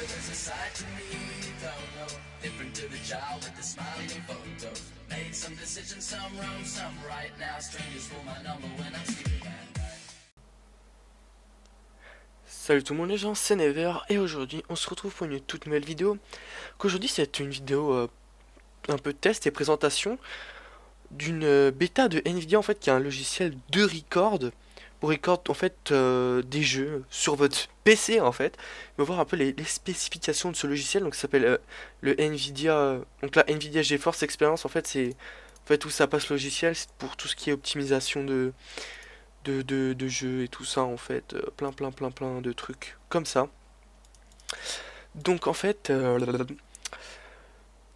there's a side to me you don't know, different to the child with the smiling photos. Made some decisions, some wrong, some right. Now strangers for my number when I'm sleeping at night. Salut tout le monde les gens, c'est Never et aujourd'hui on se retrouve pour une toute nouvelle vidéo. Qu'aujourd'hui c'est une vidéo un peu test et présentation d'une bêta de Nvidia en fait qui est un logiciel de record pour record en fait des jeux sur votre PC en fait. On va voir un peu les spécifications de ce logiciel, donc ça s'appelle le Nvidia donc la Nvidia GeForce Experience en fait c'est en fait où ça passe logiciel c'est pour tout ce qui est optimisation de jeux et tout ça en fait, plein de trucs comme ça. Donc en fait,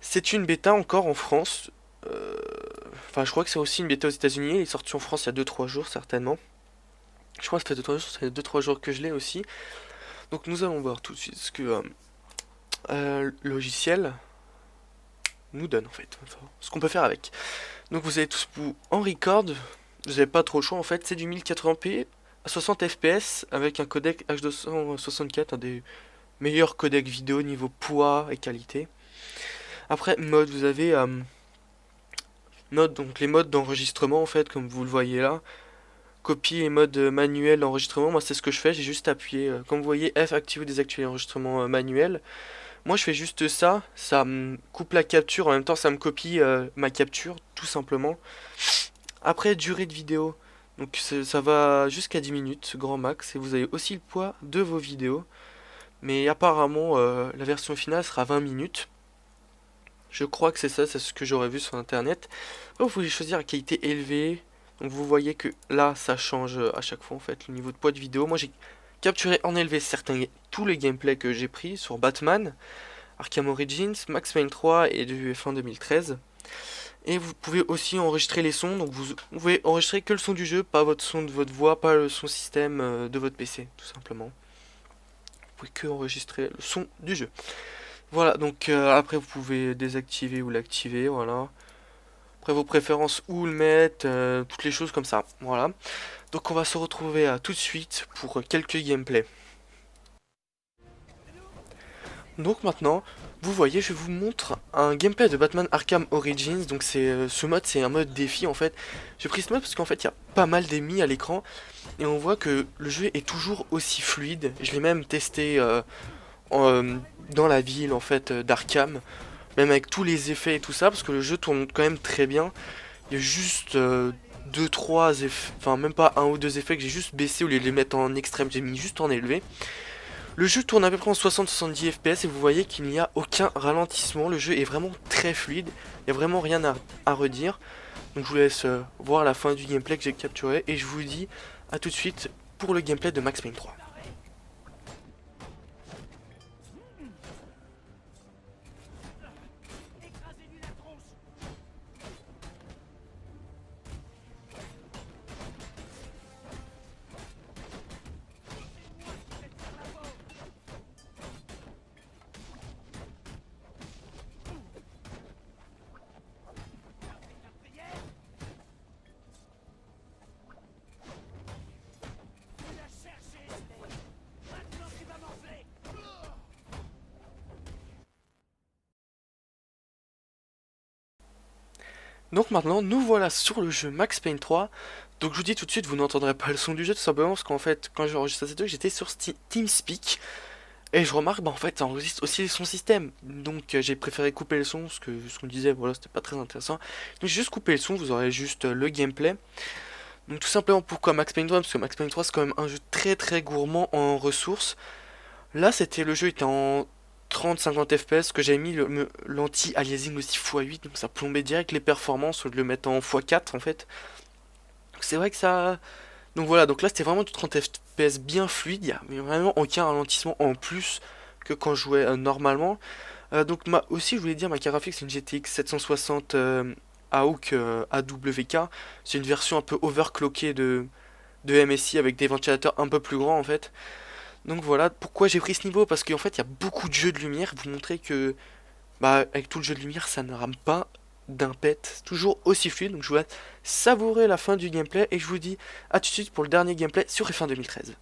c'est une bêta encore en France. Enfin, je crois que c'est aussi une bêta aux États-Unis. Il est sorti en France il y a 2-3 jours certainement. Je crois que ça fait 2-3 jours, ça fait 2-3 jours que je l'ai aussi. Donc nous allons voir tout de suite ce que le logiciel nous donne en fait, enfin, ce qu'on peut faire avec. Donc vous avez tous vous en record, vous n'avez pas trop le choix en fait, c'est du 1080p à 60 fps avec un codec H264, un des meilleurs codecs vidéo niveau poids et qualité. Après mode, vous avez mode, donc les modes d'enregistrement en fait, comme vous le voyez là. Copie et mode manuel d'enregistrement, moi c'est ce que je fais, j'ai juste appuyé, comme vous voyez, F active ou désactiver l'enregistrement manuel. Moi je fais juste ça, ça me coupe la capture, en même temps ça me copie ma capture, tout simplement. Après durée de vidéo, donc ça va jusqu'à 10 minutes, grand max, et vous avez aussi le poids de vos vidéos. Mais apparemment la version finale sera 20 minutes. Je crois que c'est ça, c'est ce que j'aurais vu sur internet. Après, vous pouvez choisir la qualité élevée. Donc vous voyez que là ça change à chaque fois en fait le niveau de poids de vidéo. Moi j'ai capturé en élevé tous les gameplays que j'ai pris sur Batman, Arkham Origins, Max Payne 3 et du F1 2013. Et vous pouvez aussi enregistrer les sons, donc vous pouvez enregistrer que le son du jeu, pas votre son de votre voix, pas le son système de votre PC, tout simplement. Vous pouvez que enregistrer le son du jeu. Voilà, donc après vous pouvez désactiver ou l'activer, voilà. Après vos préférences, où le mettre, toutes les choses comme ça, voilà. Donc on va se retrouver tout de suite pour quelques gameplays. Donc maintenant, vous voyez, je vous montre un gameplay de Batman Arkham Origins. Donc c'est ce mode, c'est un mode défi en fait. J'ai pris ce mode parce qu'en fait, il y a pas mal d'ennemis à l'écran et on voit que le jeu est toujours aussi fluide. Je l'ai même testé dans la ville en fait d'Arkham, même avec tous les effets et tout ça, parce que le jeu tourne quand même très bien. Il y a juste 2-3 effets, enfin même pas un ou deux effets que j'ai juste baissé au lieu de les mettre en extrême, j'ai mis juste en élevé. Le jeu tourne à peu près en 60-70 fps et vous voyez qu'il n'y a aucun ralentissement. Le jeu est vraiment très fluide, il n'y a vraiment rien à redire. Donc je vous laisse voir la fin du gameplay que j'ai capturé et je vous dis à tout de suite pour le gameplay de Max Payne 3. Donc maintenant, nous voilà sur le jeu Max Payne 3. Donc je vous dis tout de suite, vous n'entendrez pas le son du jeu tout simplement parce qu'en fait, quand j'ai enregistré cette vidéo, j'étais sur TeamSpeak. Et je remarque, bah en fait, ça enregistre aussi son système. Donc j'ai préféré couper le son parce que ce qu'on disait, voilà, c'était pas très intéressant. Donc j'ai juste coupé le son, vous aurez juste le gameplay. Donc tout simplement pourquoi Max Payne 3, parce que Max Payne 3 c'est quand même un jeu très gourmand en ressources. Là c'était le jeu était en 30-50 fps que j'avais mis l'anti-aliasing aussi x8 donc ça plombait direct les performances au lieu de le mettre en x4 en fait. C'est vrai que ça. Donc voilà, donc là c'était vraiment du 30 fps bien fluide, il n'y a vraiment aucun ralentissement en plus que quand je jouais normalement. Donc aussi je voulais dire ma carte graphique c'est une GTX 760 AUK AWK, c'est une version un peu overclockée de MSI avec des ventilateurs un peu plus grands en fait. Donc voilà, pourquoi j'ai pris ce niveau, parce qu'en fait il y a beaucoup de jeux de lumière, vous montrer que bah avec tout le jeu de lumière ça ne rame pas d'un pet, toujours aussi fluide, donc je vous laisse savourer la fin du gameplay et je vous dis à tout de suite pour le dernier gameplay sur F1 2013.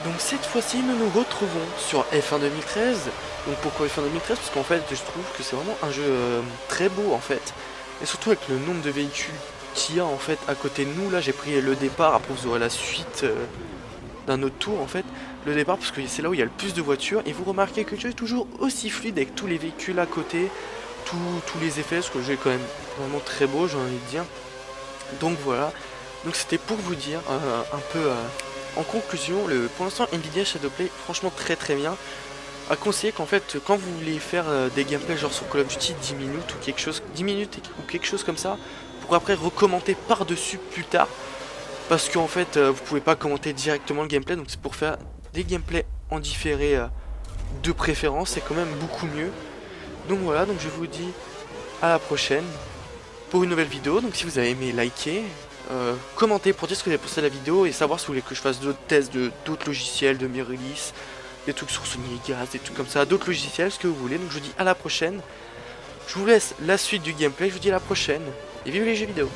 Donc cette fois-ci, nous nous retrouvons sur F1 2013. Donc pourquoi F1 2013? Parce qu'en fait, je trouve que c'est vraiment un jeu très beau en fait. Et surtout avec le nombre de véhicules qu'il y a en fait à côté de nous. Là, j'ai pris le départ, après vous aurez la suite d'un autre tour en fait. Le départ parce que c'est là où il y a le plus de voitures. Et vous remarquez que le jeu est toujours aussi fluide avec tous les véhicules à côté. Tous les effets, parce que le jeu est quand même vraiment très beau, j'ai envie de dire. Donc voilà. Donc c'était pour vous dire un peu... en conclusion, pour l'instant Nvidia Shadowplay, franchement très très bien. À conseiller qu'en fait, quand vous voulez faire des gameplays genre sur Call of Duty 10 minutes ou quelque chose, 10 minutes ou quelque chose comme ça, pour après recommenter par-dessus plus tard. Parce qu'en fait, vous pouvez pas commenter directement le gameplay, donc c'est pour faire des gameplays en différé de préférence, c'est quand même beaucoup mieux. Donc voilà, donc je vous dis à la prochaine pour une nouvelle vidéo. Donc si vous avez aimé, likez. Commentez pour dire ce que vous avez pensé de la vidéo et savoir si vous voulez que je fasse d'autres tests de d'autres logiciels, de mes releases, des trucs sur Sony Vegas, des trucs comme ça, d'autres logiciels, ce que vous voulez. Donc je vous dis à la prochaine. Je vous laisse la suite du gameplay, je vous dis à la prochaine. Et vive les jeux vidéo!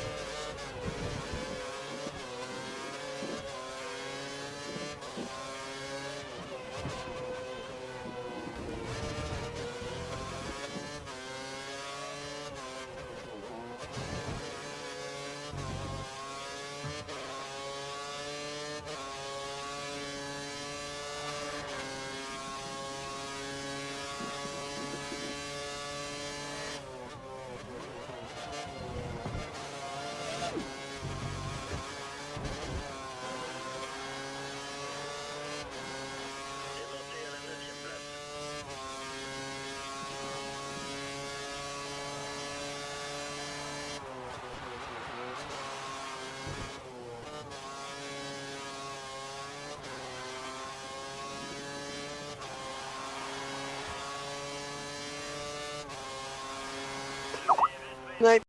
Night.